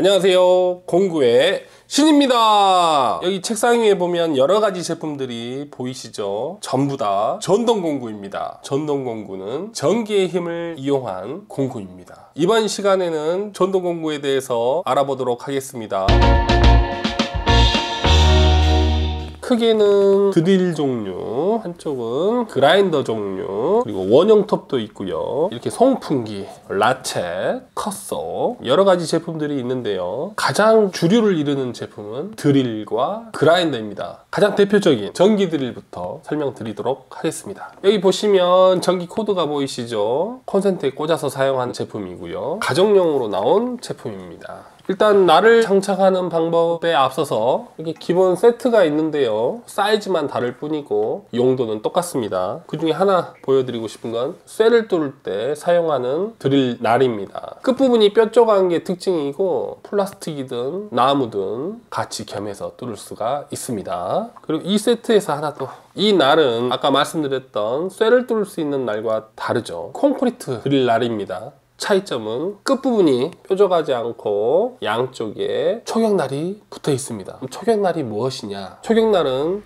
안녕하세요, 공구의 신입니다. 여기 책상 위에 보면 여러가지 제품들이 보이시죠? 전부 다 전동공구입니다. 전동공구는 전기의 힘을 이용한 공구입니다. 이번 시간에는 전동공구에 대해서 알아보도록 하겠습니다. 크게는 드릴 종류, 한쪽은 그라인더 종류, 그리고 원형 톱도 있고요. 이렇게 송풍기, 라쳇, 컷소 여러가지 제품들이 있는데요. 가장 주류를 이루는 제품은 드릴과 그라인더입니다. 가장 대표적인 전기 드릴부터 설명드리도록 하겠습니다. 여기 보시면 전기 코드가 보이시죠? 콘센트에 꽂아서 사용하는 제품이고요. 가정용으로 나온 제품입니다. 일단 날을 장착하는 방법에 앞서서 이렇게 기본 세트가 있는데요. 사이즈만 다를 뿐이고 용도는 똑같습니다. 그 중에 하나 보여드리고 싶은 건 쇠를 뚫을 때 사용하는 드릴 날입니다. 끝부분이 뾰족한 게 특징이고 플라스틱이든 나무든 같이 겸해서 뚫을 수가 있습니다. 그리고 이 세트에서 하나 더, 이 날은 아까 말씀드렸던 쇠를 뚫을 수 있는 날과 다르죠. 콘크리트 드릴 날입니다. 차이점은 끝부분이 뾰족하지 않고 양쪽에 초경날이 붙어 있습니다. 초경날이 무엇이냐? 초경날은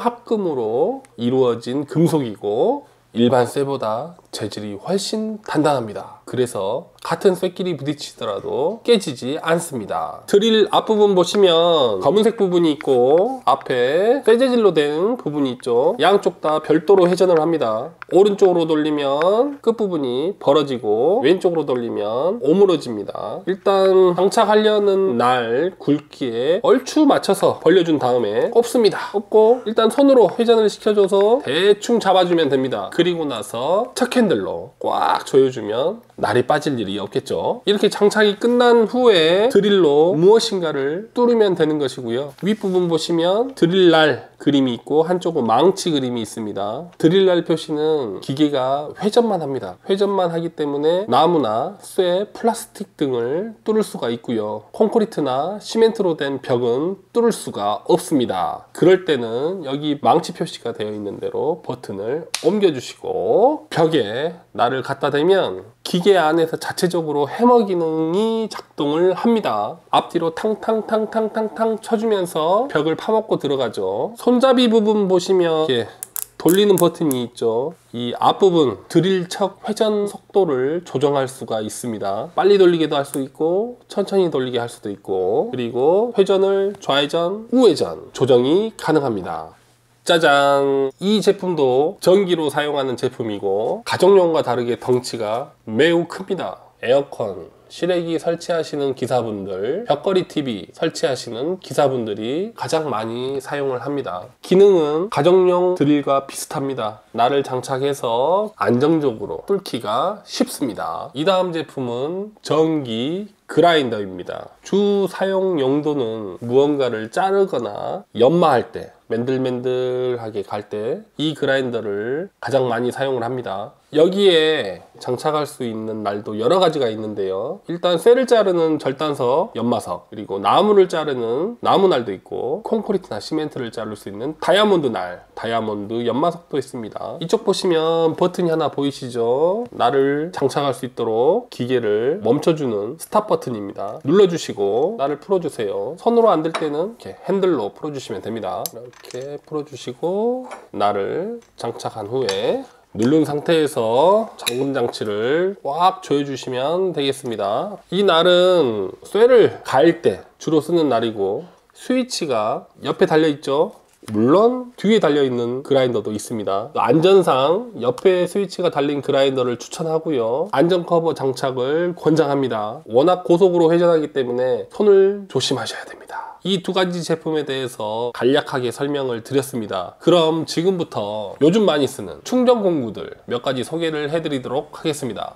초경합금으로 이루어진 금속이고 일반 쇠보다 재질이 훨씬 단단합니다. 그래서 같은 쇠끼리 부딪히더라도 깨지지 않습니다. 드릴 앞부분 보시면 검은색 부분이 있고 앞에 쇠 재질로 된 부분이 있죠. 양쪽 다 별도로 회전을 합니다. 오른쪽으로 돌리면 끝부분이 벌어지고 왼쪽으로 돌리면 오므러집니다. 일단 장착하려는 날 굵기에 얼추 맞춰서 벌려준 다음에 꼽습니다. 꼽고 일단 손으로 회전을 시켜줘서 대충 잡아주면 됩니다. 그리고 나서 척 핸들로 꽉 조여주면 날이 빠질 일이 없겠죠. 이렇게 장착이 끝난 후에 드릴로 무엇인가를 뚫으면 되는 것이고요. 윗부분 보시면 드릴날 그림이 있고 한쪽은 망치 그림이 있습니다. 드릴날 표시는 기계가 회전만 합니다. 회전만 하기 때문에 나무나 쇠, 플라스틱 등을 뚫을 수가 있고요. 콘크리트나 시멘트로 된 벽은 뚫을 수가 없습니다. 그럴 때는 여기 망치 표시가 되어 있는 대로 버튼을 옮겨주시고 벽에 날을 갖다 대면 기계 안에서 자체적으로 해머 기능이 작동을 합니다. 앞뒤로 탕탕탕탕탕탕 쳐주면서 벽을 파먹고 들어가죠. 손잡이 부분 보시면 이렇게 돌리는 버튼이 있죠. 이 앞부분 드릴 척 회전 속도를 조정할 수가 있습니다. 빨리 돌리게도 할 수 있고 천천히 돌리게 할 수도 있고, 그리고 회전을 좌회전, 우회전 조정이 가능합니다. 짜잔! 이 제품도 전기로 사용하는 제품이고 가정용과 다르게 덩치가 매우 큽니다. 에어컨, 실외기 설치하시는 기사분들, 벽걸이 TV 설치하시는 기사분들이 가장 많이 사용을 합니다. 기능은 가정용 드릴과 비슷합니다. 날을 장착해서 안정적으로 뚫기가 쉽습니다. 이 다음 제품은 전기 그라인더입니다. 주 사용 용도는 무언가를 자르거나 연마할 때, 맨들맨들하게 갈 때 이 그라인더를 가장 많이 사용을 합니다. 여기에 장착할 수 있는 날도 여러 가지가 있는데요. 일단 쇠를 자르는 절단석, 연마석, 그리고 나무를 자르는 나무날도 있고 콘크리트나 시멘트를 자를 수 있는 다이아몬드 날, 다이아몬드 연마석도 있습니다. 이쪽 보시면 버튼이 하나 보이시죠? 날을 장착할 수 있도록 기계를 멈춰주는 스탑 버튼입니다. 눌러주시고 날을 풀어주세요. 손으로 안 될 때는 이렇게 핸들로 풀어주시면 됩니다. 이렇게 풀어주시고 날을 장착한 후에 누른 상태에서 잠금 장치를 꽉 조여주시면 되겠습니다. 이 날은 쇠를 가일 때 주로 쓰는 날이고 스위치가 옆에 달려있죠. 물론 뒤에 달려있는 그라인더도 있습니다. 안전상 옆에 스위치가 달린 그라인더를 추천하고요. 안전 커버 장착을 권장합니다. 워낙 고속으로 회전하기 때문에 손을 조심하셔야 됩니다. 이 두 가지 제품에 대해서 간략하게 설명을 드렸습니다. 그럼 지금부터 요즘 많이 쓰는 충전 공구들 몇 가지 소개를 해드리도록 하겠습니다.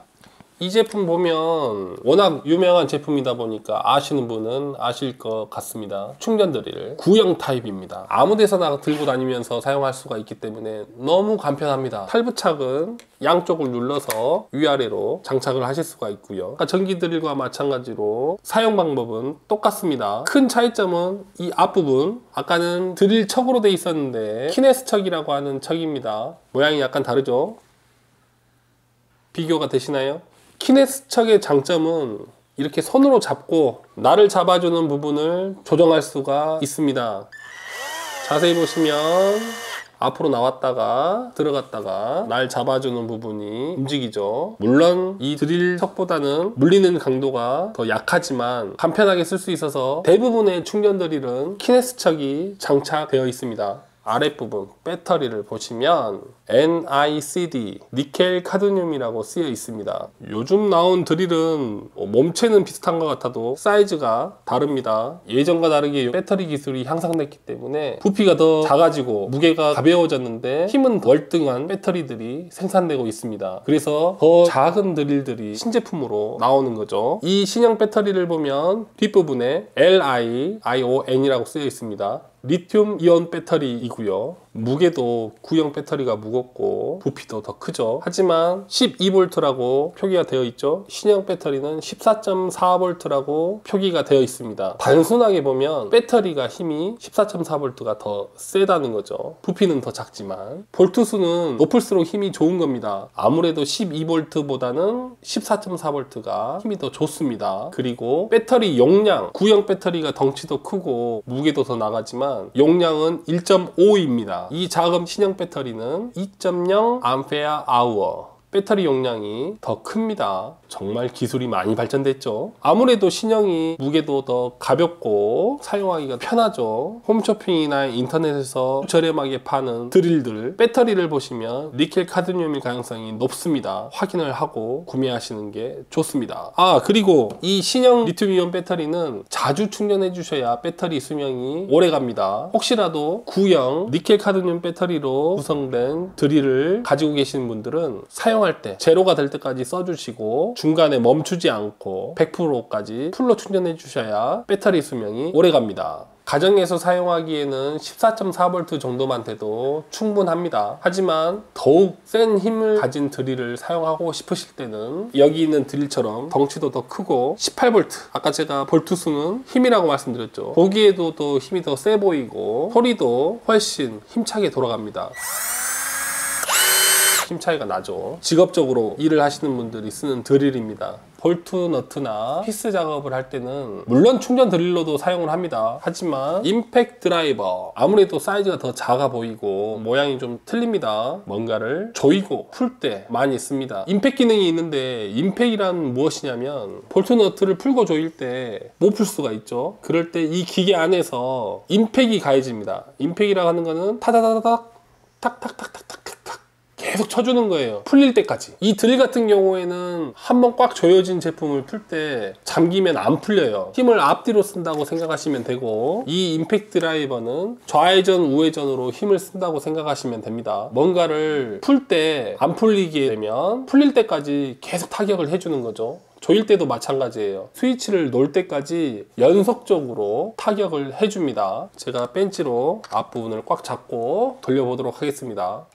이 제품 보면 워낙 유명한 제품이다 보니까 아시는 분은 아실 것 같습니다. 충전 드릴 구형 타입입니다. 아무 데서나 들고 다니면서 사용할 수가 있기 때문에 너무 간편합니다. 탈부착은 양쪽을 눌러서 위아래로 장착을 하실 수가 있고요. 전기 드릴과 마찬가지로 사용 방법은 똑같습니다. 큰 차이점은 이 앞부분, 아까는 드릴 척으로 돼 있었는데 키네스 척이라고 하는 척입니다. 모양이 약간 다르죠? 비교가 되시나요? 키네스 척의 장점은 이렇게 손으로 잡고 날을 잡아주는 부분을 조정할 수가 있습니다. 자세히 보시면 앞으로 나왔다가 들어갔다가 날 잡아주는 부분이 움직이죠. 물론 이 드릴 척보다는 물리는 강도가 더 약하지만 간편하게 쓸 수 있어서 대부분의 충전 드릴은 키네스 척이 장착되어 있습니다. 아랫부분 배터리를 보시면 NICD 니켈 카드뮴이라고 쓰여 있습니다. 요즘 나온 드릴은 몸체는 비슷한 것 같아도 사이즈가 다릅니다. 예전과 다르게 배터리 기술이 향상됐기 때문에 부피가 더 작아지고 무게가 가벼워졌는데 힘은 월등한 배터리들이 생산되고 있습니다. 그래서 더 작은 드릴들이 신제품으로 나오는 거죠. 이 신형 배터리를 보면 뒷부분에 LiION이라고 쓰여 있습니다. 리튬 이온 배터리이고요. 무게도 구형 배터리가 무겁고 부피도 더 크죠. 하지만 12V라고 표기가 되어 있죠. 신형 배터리는 14.4V라고 표기가 되어 있습니다. 단순하게 보면 배터리가 힘이 14.4V가 더 세다는 거죠. 부피는 더 작지만 볼트 수는 높을수록 힘이 좋은 겁니다. 아무래도 12V보다는 14.4V가 힘이 더 좋습니다. 그리고 배터리 용량, 구형 배터리가 덩치도 크고 무게도 더 나가지만 용량은 1.5입니다. 이 작은 신형 배터리는 2.0 Ampere-hour 배터리 용량이 더 큽니다. 정말 기술이 많이 발전됐죠. 아무래도 신형이 무게도 더 가볍고 사용하기가 편하죠. 홈쇼핑이나 인터넷에서 저렴하게 파는 드릴들 배터리를 보시면 니켈 카드뮴일 가능성이 높습니다. 확인을 하고 구매하시는 게 좋습니다. 그리고 이 신형 리튬이온 배터리는 자주 충전해 주셔야 배터리 수명이 오래 갑니다. 혹시라도 구형 니켈 카드뮴 배터리로 구성된 드릴을 가지고 계시는 분들은 사용할 때 제로가 될 때까지 써주시고 중간에 멈추지 않고 100%까지 풀로 충전해 주셔야 배터리 수명이 오래 갑니다. 가정에서 사용하기에는 14.4V 정도만 돼도 충분합니다. 하지만 더욱 센 힘을 가진 드릴을 사용하고 싶으실 때는 여기 있는 드릴처럼 덩치도 더 크고 18V, 아까 제가 볼트 수는 힘이라고 말씀드렸죠. 보기에도 더 힘이 더 세 보이고 소리도 훨씬 힘차게 돌아갑니다. 힘 차이가 나죠. 직업적으로 일을 하시는 분들이 쓰는 드릴입니다. 볼트, 너트나 피스 작업을 할 때는 물론 충전 드릴로도 사용을 합니다. 하지만 임팩트 드라이버, 아무래도 사이즈가 더 작아 보이고 모양이 좀 틀립니다. 뭔가를 조이고 풀 때 많이 씁니다. 임팩 기능이 있는데 임팩이란 무엇이냐면 볼트, 너트를 풀고 조일 때 못 풀 수가 있죠. 그럴 때 이 기계 안에서 임팩이 가해집니다. 임팩이라고 하는 거는 타다다닥 탁탁탁탁탁탁 계속 쳐주는 거예요. 풀릴 때까지. 이 드릴 같은 경우에는 한번 꽉 조여진 제품을 풀 때 잠기면 안 풀려요. 힘을 앞뒤로 쓴다고 생각하시면 되고, 이 임팩트 드라이버는 좌회전 우회전으로 힘을 쓴다고 생각하시면 됩니다. 뭔가를 풀 때 안 풀리게 되면 풀릴 때까지 계속 타격을 해주는 거죠. 조일 때도 마찬가지예요. 스위치를 놓을 때까지 연속적으로 타격을 해줍니다. 제가 벤치로 앞부분을 꽉 잡고 돌려보도록 하겠습니다.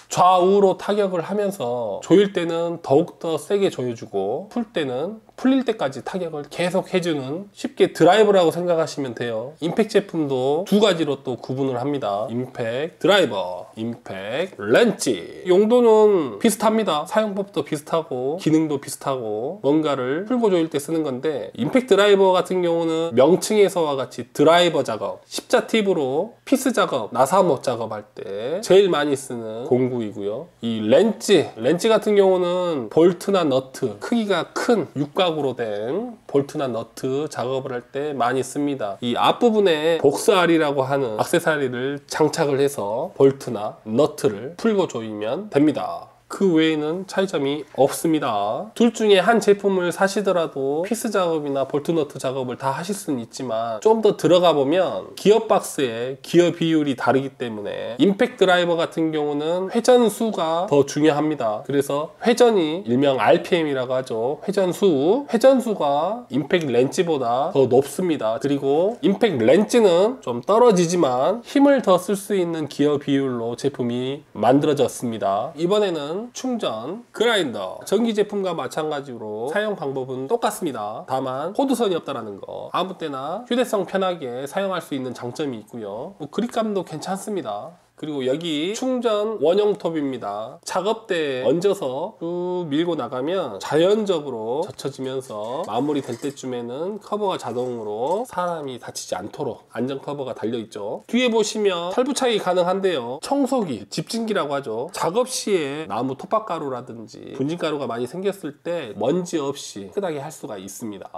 좌우로 타격을 하면서 조일 때는 더욱더 세게 조여주고 풀 때는 풀릴 때까지 타격을 계속 해주는, 쉽게 드라이버라고 생각하시면 돼요. 임팩 제품도 두 가지로 또 구분을 합니다. 임팩 드라이버, 임팩 렌치. 용도는 비슷합니다. 사용법도 비슷하고 기능도 비슷하고 뭔가를 풀고 조일 때 쓰는 건데, 임팩 드라이버 같은 경우는 명칭에서와 같이 드라이버 작업, 십자 팁으로 피스 작업, 나사못 작업할 때 제일 많이 쓰는 공구이고요. 이 렌치 같은 경우는 볼트나 너트, 크기가 큰 육각으로 된 볼트나 너트 작업을 할 때 많이 씁니다. 이 앞부분에 복스알이라고 하는 액세서리를 장착을 해서 볼트나 너트를 풀고 조이면 됩니다. 그 외에는 차이점이 없습니다. 둘 중에 한 제품을 사시더라도 피스 작업이나 볼트 너트 작업을 다 하실 수는 있지만, 좀 더 들어가 보면 기어박스의 기어 비율이 다르기 때문에 임팩트 드라이버 같은 경우는 회전 수가 더 중요합니다. 그래서 회전이 일명 RPM이라고 하죠. 회전수가 임팩트 렌치보다 더 높습니다. 그리고 임팩트 렌치는 좀 떨어지지만 힘을 더 쓸 수 있는 기어 비율로 제품이 만들어졌습니다. 이번에는 충전 그라인더, 전기 제품과 마찬가지로 사용 방법은 똑같습니다. 다만 코드선이 없다라는 거, 아무 때나 휴대성 편하게 사용할 수 있는 장점이 있고요. 그립감도 괜찮습니다. 그리고 여기 충전 원형 톱입니다. 작업대에 얹어서 쭉 밀고 나가면 자연적으로 젖혀지면서 마무리될 때쯤에는 커버가 자동으로 사람이 다치지 않도록 안전 커버가 달려있죠. 뒤에 보시면 탈부착이 가능한데요. 청소기, 집진기라고 하죠. 작업 시에 나무 톱밥가루라든지 분진가루가 많이 생겼을 때 먼지 없이 깨끗하게 할 수가 있습니다.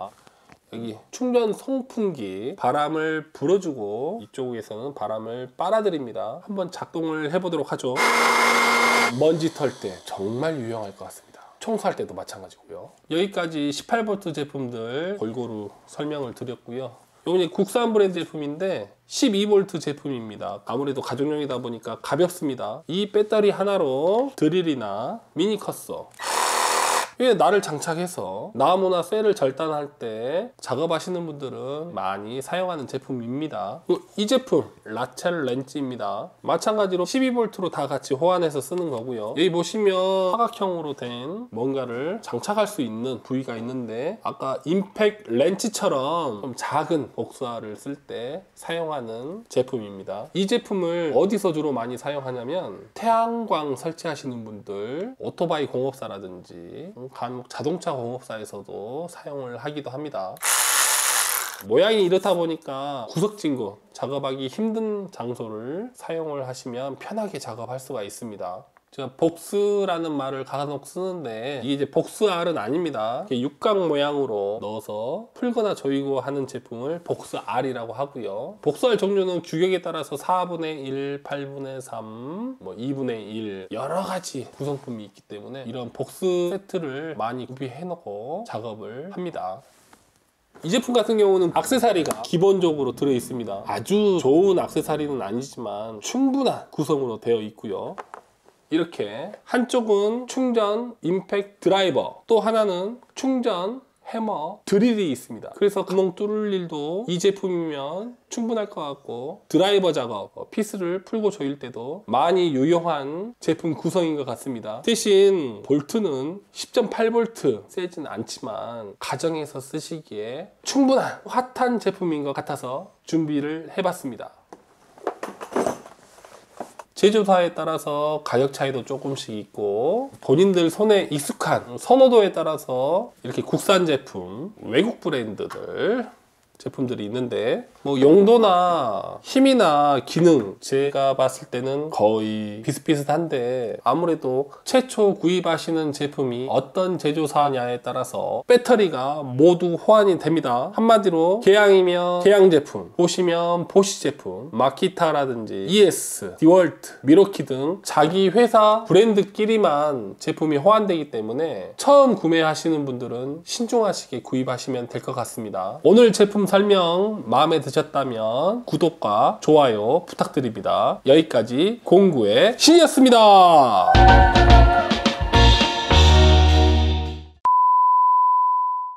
여기 충전 송풍기, 바람을 불어주고 이쪽에서는 바람을 빨아들입니다. 한번 작동을 해보도록 하죠. 먼지 털 때 정말 유용할 것 같습니다. 청소할 때도 마찬가지고요. 여기까지 18V 제품들 골고루 설명을 드렸고요. 이건 국산 브랜드 제품인데 12V 제품입니다. 아무래도 가정용이다 보니까 가볍습니다. 이 배터리 하나로 드릴이나 미니 컷서, 위에 날을 장착해서 나무나 쇠를 절단할 때 작업하시는 분들은 많이 사용하는 제품입니다. 이 제품 라첼 렌치입니다. 마찬가지로 12V로 다 같이 호환해서 쓰는 거고요. 여기 보시면 사각형으로 된 뭔가를 장착할 수 있는 부위가 있는데 아까 임팩 렌치처럼 좀 작은 복수알을 쓸 때 사용하는 제품입니다. 이 제품을 어디서 주로 많이 사용하냐면 태양광 설치하시는 분들, 오토바이 공업사라든지 간혹 자동차 공업사에서도 사용을 하기도 합니다. 모양이 이렇다 보니까 구석진 곳, 작업하기 힘든 장소를 사용을 하시면 편하게 작업할 수가 있습니다. 제가 복스라는 말을 간혹 쓰는데 이게 이제 복스알은 아닙니다. 육각 모양으로 넣어서 풀거나 조이고 하는 제품을 복스알이라고 하고요. 복스알 종류는 규격에 따라서 4분의 1, 8분의 3, 2분의 1 여러 가지 구성품이 있기 때문에 이런 복스 세트를 많이 구비해 놓고 작업을 합니다. 이 제품 같은 경우는 액세서리가 기본적으로 들어 있습니다. 아주 좋은 액세서리는 아니지만 충분한 구성으로 되어 있고요. 이렇게 한쪽은 충전 임팩 드라이버, 또 하나는 충전 해머 드릴이 있습니다. 그래서 구멍 뚫을 일도 이 제품이면 충분할 것 같고, 드라이버 작업, 피스를 풀고 조일 때도 많이 유용한 제품 구성인 것 같습니다. 대신 볼트는 10.8V 세진 않지만 가정에서 쓰시기에 충분한 핫한 제품인 것 같아서 준비를 해봤습니다. 제조사에 따라서 가격 차이도 조금씩 있고 본인들 손에 익숙한 선호도에 따라서 이렇게 국산 제품, 외국 브랜드들 제품들이 있는데 용도나 힘이나 기능 제가 봤을 때는 거의 비슷비슷한데 아무래도 최초 구입하시는 제품이 어떤 제조사냐에 따라서 배터리가 모두 호환이 됩니다. 한마디로 개양이면 개양 제품, 보시면 보시 제품, 마키타라든지 ES, 디월트, 미로키 등 자기 회사 브랜드끼리만 제품이 호환되기 때문에 처음 구매하시는 분들은 신중하시게 구입하시면 될 것 같습니다. 오늘 제품 설명 마음에 드셨다면 구독과 좋아요 부탁드립니다. 여기까지 공구의 신이었습니다.